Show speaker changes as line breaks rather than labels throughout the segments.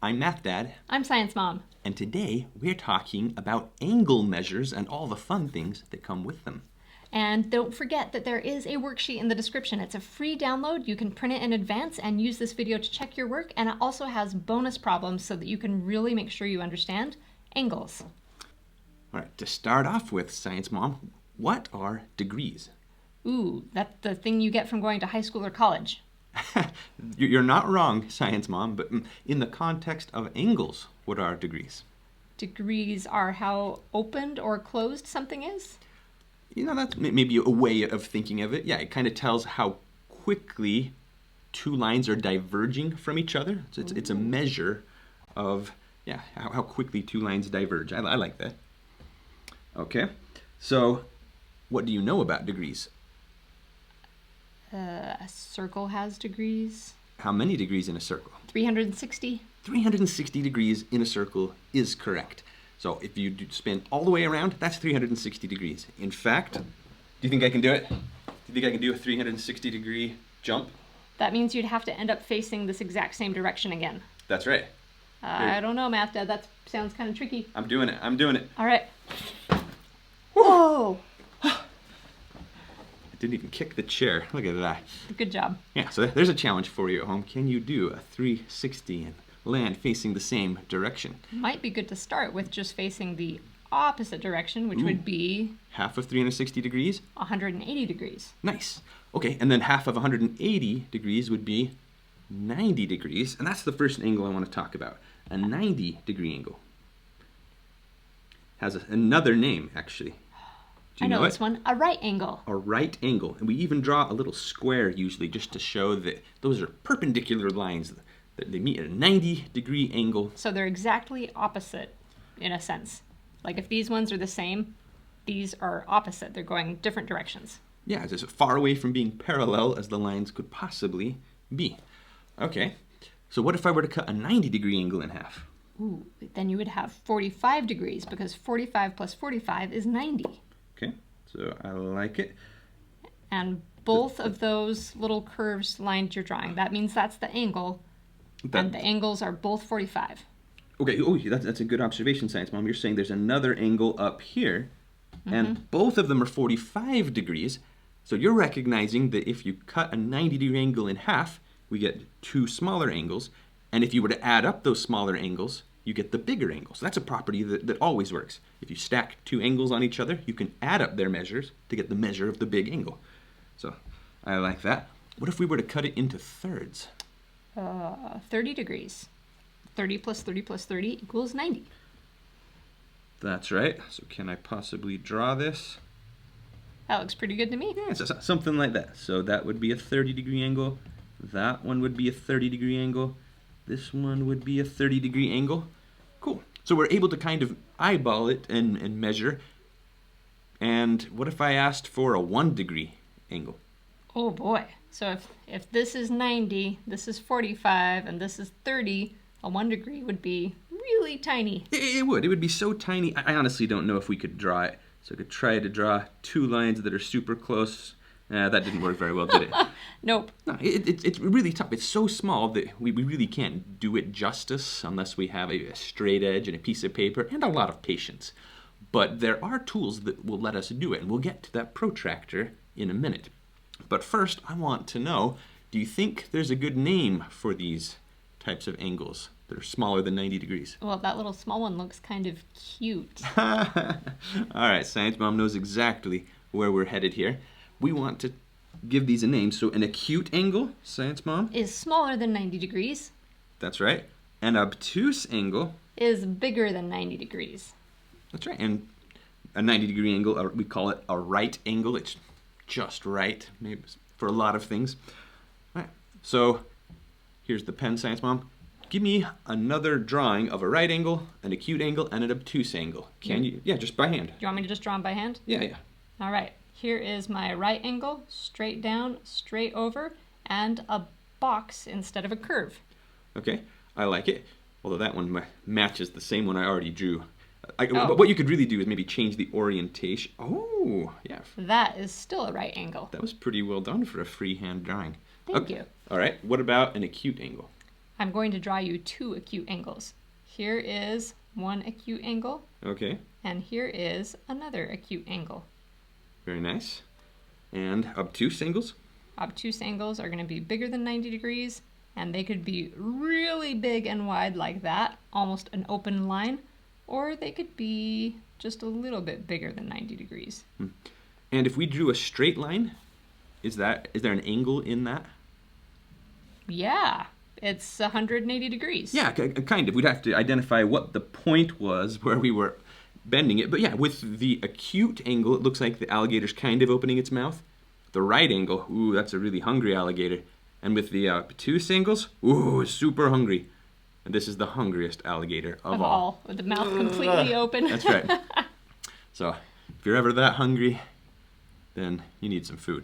I'm Math Dad,
I'm Science Mom.
and today we're talking about angle measures and all the fun things that come with them.
And don't forget that there is a worksheet in the description. It's a free download. You can print it in advance and use this video to check your work. And it also has bonus problems so that you can really make sure you understand angles.
All right, to start off with, Science Mom, what are degrees?
Ooh, that's the thing you get from going to high school or college.
You're not wrong, Science Mom, but in the context of angles, what are degrees?
Degrees are how opened or closed something is.
You know, that's maybe a way of thinking of it. Yeah, it kind of tells how quickly two lines are diverging from each other. So it's a measure of, how quickly two lines diverge. I like that. Okay, so what do you know about degrees?
A circle has degrees.
How many degrees in a circle?
360.
360 degrees in a circle is correct. So if you spin all the way around, that's 360 degrees. In fact, do you think I can do it? Do you think I can do a 360 degree jump?
That means you'd have to end up facing this exact same direction again.
That's right.
I don't know, Math Dad. That sounds kind of tricky.
I'm doing it.
All right. Whoa!
I didn't even kick the chair. Look at that.
Good job.
Yeah, so there's a challenge for you at home. Can you do a 360 and land facing the same direction?
Might be good to start with just facing the opposite direction, which would be
Half of 360 degrees?
180 degrees.
Nice. Okay, and then half of 180 degrees would be 90 degrees, and that's the first angle I want to talk about. A 90-degree angle. Has another name, actually. Do
I
you
know
know
this
it?
one. A right angle.
A right angle. And we even draw a little square usually just to show that those are perpendicular lines, that they meet at a 90-degree angle.
So they're exactly opposite, in a sense. Like if these ones are the same, these are opposite. They're going different directions.
Yeah, it's as far away from being parallel as the lines could possibly be. Okay, so what if I were to cut a 90-degree angle in half?
Ooh, then you would have 45 degrees because 45 plus 45 is 90.
Okay, so I like it.
And both of those little curves lines you're drawing, that means that's the angle. And the angles are both 45.
Okay, that's a good observation, Science Mom. You're saying there's another angle up here, and both of them are 45 degrees. So you're recognizing that if you cut a 90-degree angle in half, we get two smaller angles. And if you were to add up those smaller angles, you get the bigger angle. So that's a property that always works. If you stack two angles on each other, you can add up their measures to get the measure of the big angle. So I like that. What if we were to cut it into thirds?
30 degrees. 30 plus 30 plus 30 equals 90.
That's right. So can I possibly draw this?
That looks pretty good to me.
Yeah, so something like that. So that would be a 30-degree angle. That one would be a 30-degree angle. This one would be a 30-degree angle. Cool. So we're able to kind of eyeball it and measure. And what if I asked for a 1-degree angle?
Oh boy. So if this is 90, this is 45, and this is 30, a 1 degree would be really tiny.
It would. It would be so tiny. I honestly don't know if we could draw it. So I could try to draw two lines that are super close. That didn't work very well, did it?
Nope.
No, it's really tough. It's so small that we really can't do it justice unless we have a straight edge and a piece of paper and a lot of patience. But there are tools that will let us do it, and we'll get to that protractor in a minute. But first, I want to know, do you think there's a good name for these types of angles that are smaller than 90 degrees?
Well, that little small one looks kind of cute.
All right, Science Mom knows exactly where we're headed here. We want to give these a name. So an acute angle, Science Mom?
Is smaller than 90 degrees.
That's right. An obtuse angle?
Is bigger than 90 degrees.
That's right. And a 90-degree angle, we call it a right angle. It's just right, maybe for a lot of things. All right. So here's the pen, Science Mom. Give me another drawing of a right angle, an acute angle, and an obtuse angle. Can you? Yeah, just by hand.
Do you want me to just draw them by hand?
Yeah.
All right. Here is my right angle, straight down, straight over, and a box instead of a curve.
Okay, I like it. Although that one matches the same one I already drew. What you could really do is maybe change the orientation. Oh, yeah.
That is still a right angle.
That was pretty well done for a freehand drawing.
Thank you.
All right, what about an acute angle?
I'm going to draw you two acute angles. Here is one acute angle,
Okay,
and here is another acute angle.
very nice. And obtuse angles?
Obtuse angles are going to be bigger than 90 degrees, and they could be really big and wide like that, almost an open line, or they could be just a little bit bigger than 90 degrees.
And if we drew a straight line, is there an angle in that?
Yeah, it's 180 degrees.
Yeah, kind of. We'd have to identify what the point was where we were bending it. But yeah, with the acute angle, it looks like the alligator's kind of opening its mouth. The right angle, ooh, that's a really hungry alligator. And with the obtuse angles, ooh, super hungry. And this is the hungriest alligator of all.
With the mouth completely open.
That's right. So if you're ever that hungry, then you need some food.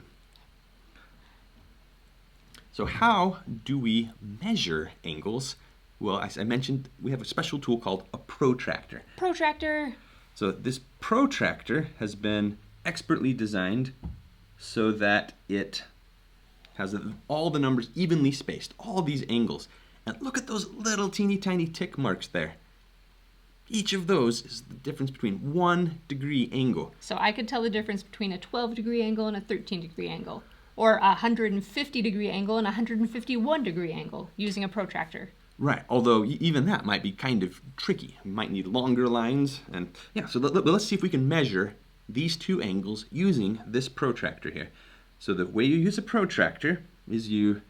So how do we measure angles? Well, as I mentioned, we have a special tool called a protractor.
Protractor.
So this protractor has been expertly designed so that it has all the numbers evenly spaced, all these angles. And look at those little teeny tiny tick marks there. Each of those is the difference between 1 degree angle.
So I could tell the difference between a 12-degree angle and a 13-degree angle, or a 150-degree angle and a 151-degree angle using a protractor.
Right, although even that might be kind of tricky. You might need longer lines. And yeah, so let's see if we can measure these two angles using this protractor here. So the way you use a protractor is you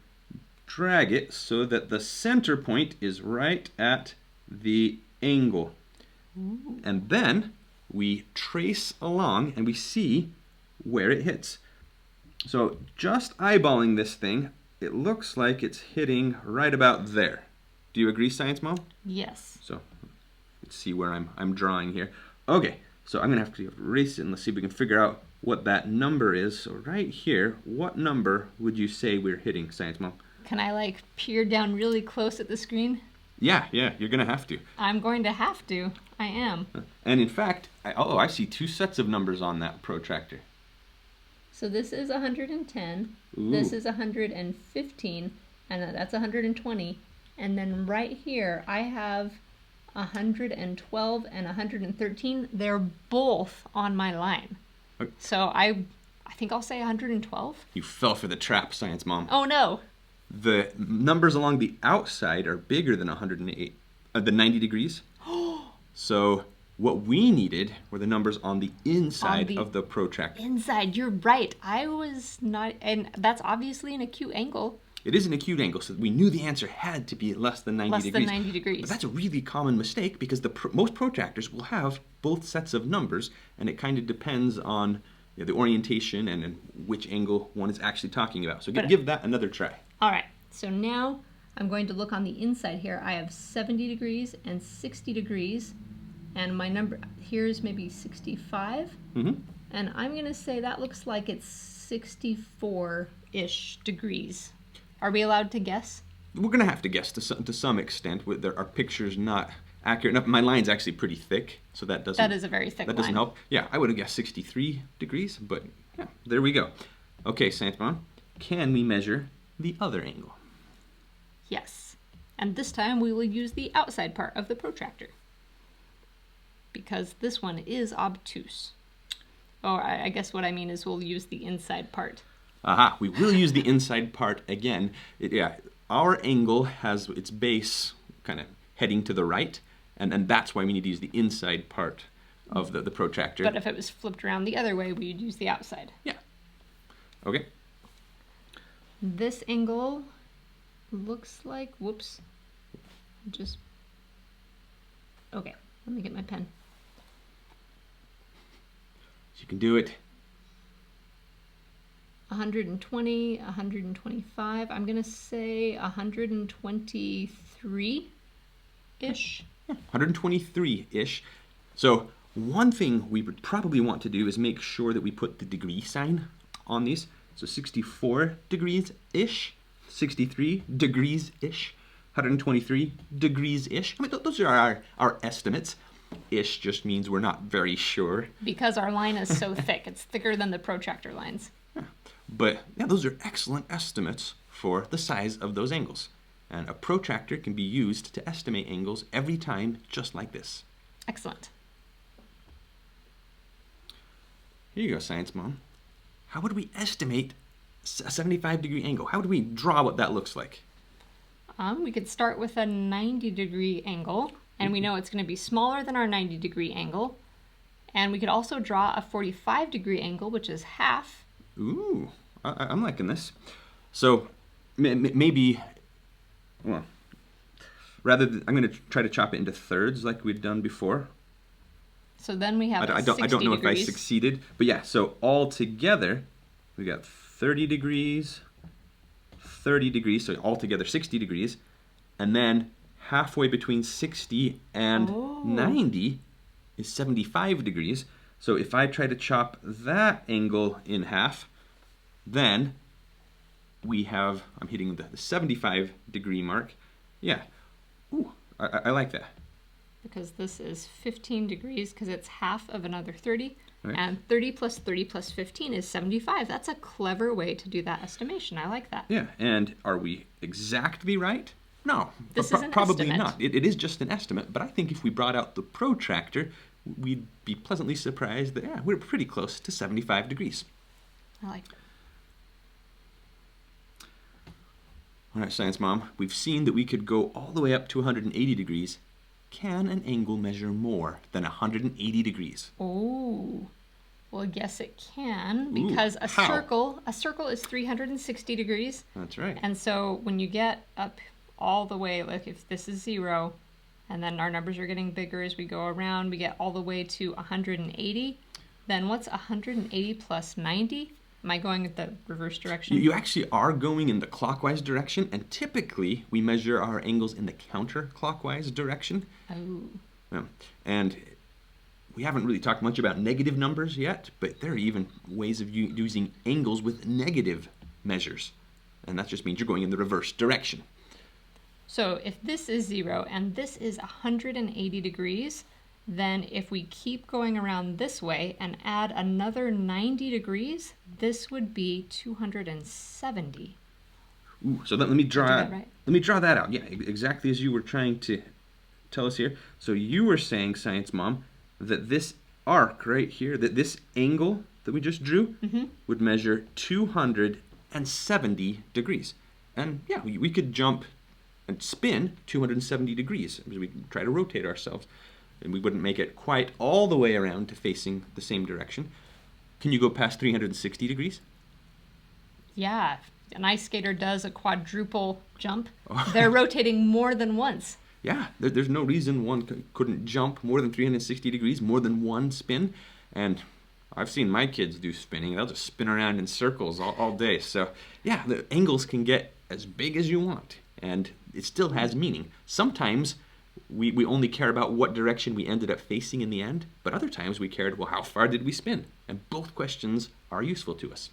drag it so that the center point is right at the angle. Ooh. And then we trace along and we see where it hits. So just eyeballing this thing, it looks like it's hitting right about there. Do you agree, Science Mom?
Yes.
So let's see where I'm drawing here. Okay, so I'm gonna have to erase it and let's see if we can figure out what that number is. So right here, what number would you say we're hitting, Science Mom?
Can I peer down really close at the screen?
Yeah, you're gonna have to.
I'm going to have to. I am.
And in fact, I see two sets of numbers on that protractor.
So this is 110,
Ooh.
This is 115, and that's 120. And then right here, I have 112 and 113. They're both on my line.
Okay.
So I think I'll say 112.
You fell for the trap, Science Mom.
Oh no.
The numbers along the outside are bigger than 108, the 90 degrees. So what we needed were the numbers on the inside of the protractor.
Inside, you're right. I was not, and that's obviously an acute angle.
It is an acute angle, so we knew the answer had to be less than 90 degrees.
Less than 90 degrees.
But that's a really common mistake because most protractors will have both sets of numbers, and it kind of depends on the orientation and which angle one is actually talking about. So give that another try.
All right, so now I'm going to look on the inside here. I have 70 degrees and 60 degrees, and my number here's maybe 65.
Mm-hmm.
And I'm going to say that looks like it's 64-ish degrees. Are we allowed to guess?
We're going to have to guess to some extent. Our picture's not accurate enough. My line's actually pretty thick, so that doesn't...
That is a very thick line.
That doesn't help. Yeah, I would have guessed 63 degrees, but yeah, there we go. Okay, Science Mom, can we measure the other angle?
Yes. And this time we will use the outside part of the protractor, because this one is obtuse. Or I guess what I mean is we'll use the inside part.
Aha, we will use the inside part again. Our angle has its base kind of heading to the right, and that's why we need to use the inside part of the protractor.
But if it was flipped around the other way, we'd use the outside.
Yeah. Okay.
This angle looks like, okay, let me get my pen.
You can do it.
120, 125, I'm going to say 123-ish.
123-ish. So one thing we would probably want to do is make sure that we put the degree sign on these. So 64 degrees-ish, 63 degrees-ish, 123 degrees-ish. I mean, those are our estimates. Ish just means we're not very sure.
Because our line is so thick. It's thicker than the protractor lines.
But yeah, those are excellent estimates for the size of those angles. And a protractor can be used to estimate angles every time, just like this.
Excellent.
Here you go, Science Mom. How would we estimate a 75-degree angle? How would we draw what that looks like?
We could start with a 90-degree angle, and we know it's going to be smaller than our 90-degree angle. And we could also draw a 45-degree angle, which is half.
Ooh, I'm liking this. So maybe, well, I'm going to try to chop it into thirds like we'd done before.
So then we have
I don't know if I succeeded, but yeah, so all together, we got 30 degrees, 30 degrees, so altogether 60 degrees, and then halfway between 60 and 90 is 75 degrees. So if I try to chop that angle in half, then we have, I'm hitting the 75 degree mark. Yeah, ooh, I like that.
Because this is 15 degrees, because it's half of another 30.
Right.
And 30 plus 30 plus 15 is 75. That's a clever way to do that estimation. I like that.
Yeah, and are we exactly right? No,
This is an
probably
estimate.
not. It is just an estimate, but I think if we brought out the protractor, we'd be pleasantly surprised that, yeah, we're pretty close to 75 degrees.
I like that.
All right, Science Mom, we've seen that we could go all the way up to 180 degrees. Can an angle measure more than 180 degrees?
Oh, well, yes, it can,
Ooh,
because a
how?
circle is 360 degrees.
That's right.
And so when you get up all the way, like if this is 0, and then our numbers are getting bigger as we go around, we get all the way to 180, then what's 180 plus 90? Am I going in the reverse direction?
You actually are going in the clockwise direction, and typically we measure our angles in the counterclockwise direction.
Oh.
Yeah. And we haven't really talked much about negative numbers yet, but there are even ways of using angles with negative measures. And that just means you're going in the reverse direction.
So if this is 0 and this is 180 degrees, then if we keep going around this way and add another 90 degrees, this would be 270.
Ooh, so let me draw.
Did I do that right?
Let me draw that out. Yeah, exactly as you were trying to tell us here. So you were saying, Science Mom, that this arc right here, that this angle that we just drew, would measure 270 degrees. And yeah, we could jump and spin 270 degrees. We could try to rotate ourselves. And we wouldn't make it quite all the way around to facing the same direction. Can you go past 360 degrees?
Yeah, if an ice skater does a quadruple jump, they're rotating more than once.
Yeah, there's no reason one couldn't jump more than 360 degrees, more than one spin. And I've seen my kids do spinning. They'll just spin around in circles all day. So yeah, the angles can get as big as you want. And it still has meaning. Sometimes we only care about what direction we ended up facing in the end, but other times we cared, well, how far did we spin? And both questions are useful to us.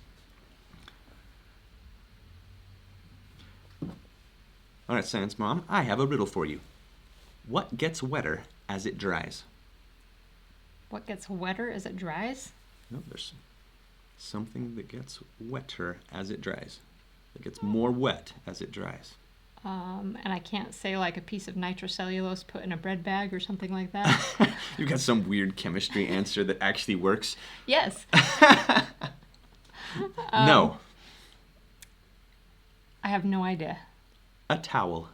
All right, Science Mom, I have a riddle for you. What gets wetter as it dries?
What gets wetter as it dries?
No, there's something that gets wetter as it dries. It gets more wet as it dries.
And I can't say like a piece of nitrocellulose put in a bread bag or something like that.
You've got some weird chemistry answer that actually works.
Yes.
No.
I have no idea.
A towel.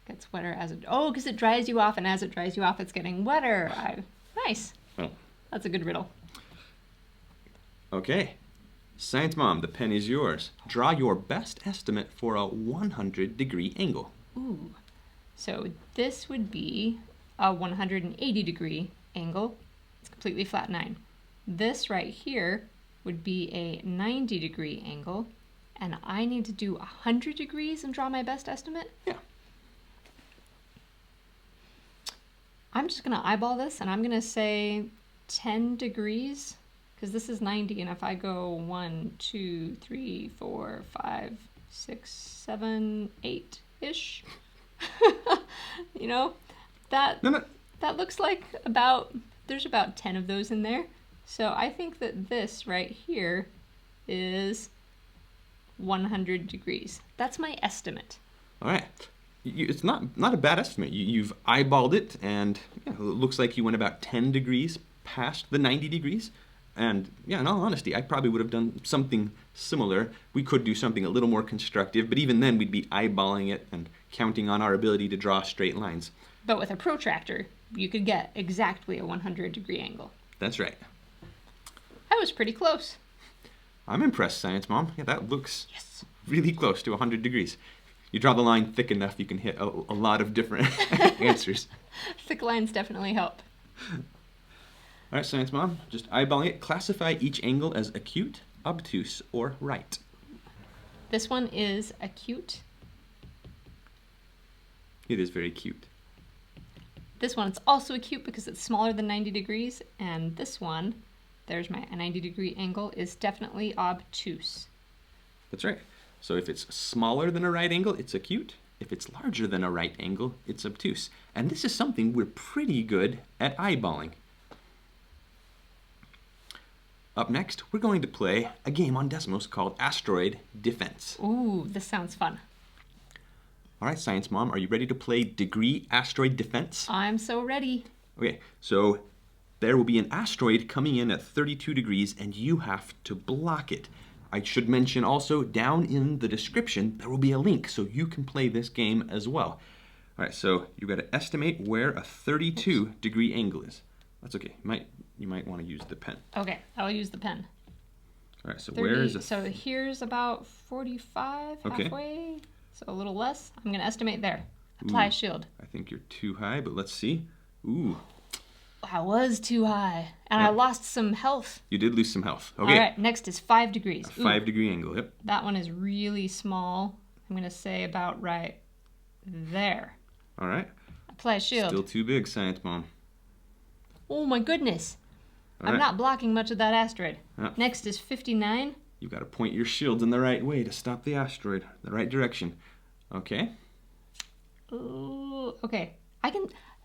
Gets wetter as it... Oh, because it dries you off, and as it dries you off, it's getting wetter. Nice.
Well,
That's a good riddle.
okay. Science Mom, the pen is yours. Draw your best estimate for a 100-degree angle.
Ooh. So this would be a 180-degree angle. It's completely flat 9. This right here would be a 90-degree angle. And I need to do 100 degrees and draw my best estimate?
Yeah.
I'm just going to eyeball this, and I'm going to say 10 degrees. Because this is 90, and if I go 1, 2, 3, 4, 5, 6, 7, 8-ish, you know, that looks like there's about 10 of those in there. So I think that this right here is 100 degrees. That's my estimate.
All right. It's not a bad estimate. You've eyeballed it, and yeah, it looks like you went about 10 degrees past the 90 degrees. And yeah, in all honesty, I probably would have done something similar. We could do something a little more constructive, but even then we'd be eyeballing it and counting on our ability to draw straight lines.
But with a protractor, you could get exactly a 100-degree angle.
That's right.
I was pretty close.
I'm impressed, Science Mom. Yeah, that looks
Yes.
really close to 100 degrees. You draw the line thick enough, you can hit a lot of different answers.
Thick lines definitely help.
All right, Science Mom, just eyeballing it. Classify each angle as acute, obtuse, or right.
This one is acute.
It is very cute.
This one is also acute because it's smaller than 90 degrees. And this one, there's my 90-degree angle, is definitely obtuse.
That's right. So if it's smaller than a right angle, it's acute. If it's larger than a right angle, it's obtuse. And this is something we're pretty good at eyeballing. Up next, we're going to play a game on Desmos called Asteroid Defense.
Ooh, this sounds fun.
All right, Science Mom, are you ready to play Degree Asteroid Defense?
I'm so ready.
Okay, so there will be an asteroid coming in at 32 degrees and you have to block it. I should mention also, down in the description, there will be a link so you can play this game as well. All right, so you've got to estimate where a 32-degree angle is. That's okay. You might want to use the pen.
Okay, I'll use the pen.
All right, so
30,
where is a...
So here's about 45,
Okay.
halfway. So a little less. I'm going to estimate there. Apply
Ooh.
shield.
I think you're too high, but let's see. Ooh,
I was too high, and I lost some health.
you did lose some health. Okay,
All right, next is 5 degrees.
a 5-degree angle, yep.
That one is really small. I'm going to say about right there.
All right,
Apply shield.
still too big, Science Mom.
Oh my goodness.
All
I'm
right.
not blocking much of that asteroid.
Yeah.
Next is 59.
You've got to point your shields in the right way to stop the asteroid, the right direction. Okay,
Ooh, okay.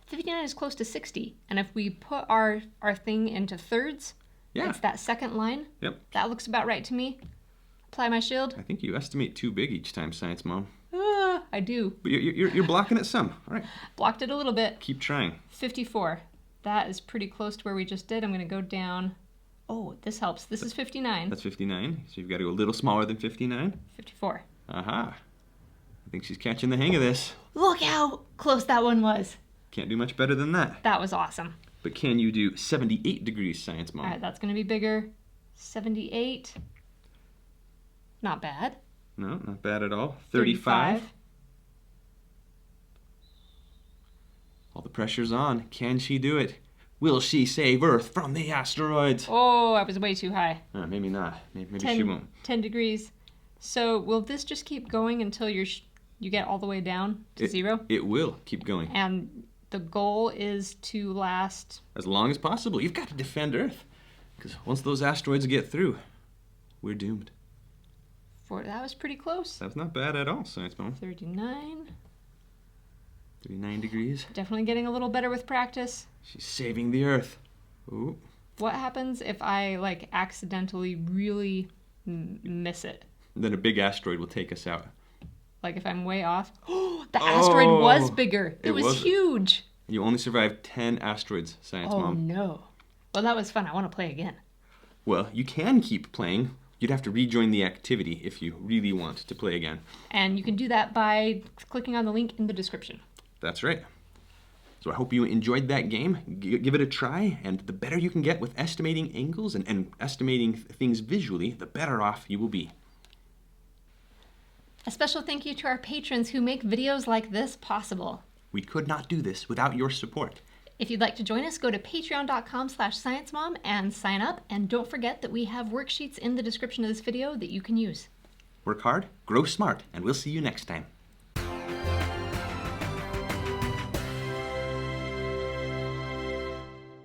59 is close to 60. And if we put our thing into thirds,
yeah,
it's that second line.
yep.
That looks about right to me. Apply my shield.
I think you estimate too big each time, Science Mom.
I do.
But you're blocking it some. All right,
Blocked it a little bit.
keep trying.
54. That is pretty close to where we just did. I'm going to go down. Oh, this helps. This is 59.
That's 59, so you've got to go a little smaller than 59.
54.
Aha. I think she's catching the hang of this.
Look how close that one was.
Can't do much better than that.
That was awesome.
But can you do 78 degrees, Science Mom?
All right, that's going to be bigger. 78. Not bad.
No, not bad at all. 35. All the pressure's on. Can she do it? Will she save Earth from the asteroids?
Oh, I was way too high.
Maybe not. Maybe
10,
she won't.
10 degrees. So will this just keep going until you get all the way down to 0?
It will keep going.
And the goal is to last...
As long as possible. You've got to defend Earth. Because once those asteroids get through, we're doomed.
That was pretty close.
That's not bad at all, Science Mom.
39.
39 degrees.
Definitely getting a little better with practice.
She's saving the Earth. Ooh.
What happens if I accidentally really miss it?
Then a big asteroid will take us out.
Like if I'm way off. Oh, the asteroid was bigger. It was
was.
huge.
You only survived 10 asteroids, Science
Oh
Mom.
no. Well, that was fun. I want to play again.
Well, you can keep playing. You'd have to rejoin the activity if you really want to play again.
And you can do that by clicking on the link in the description.
That's right. So I hope you enjoyed that game. Give it a try, and the better you can get with estimating angles and estimating things visually, the better off you will be.
A special thank you to our patrons who make videos like this possible.
We could not do this without your support.
If you'd like to join us, go to patreon.com/sciencemom and sign up. And don't forget that we have worksheets in the description of this video that you can use.
Work hard, grow smart, and we'll see you next time.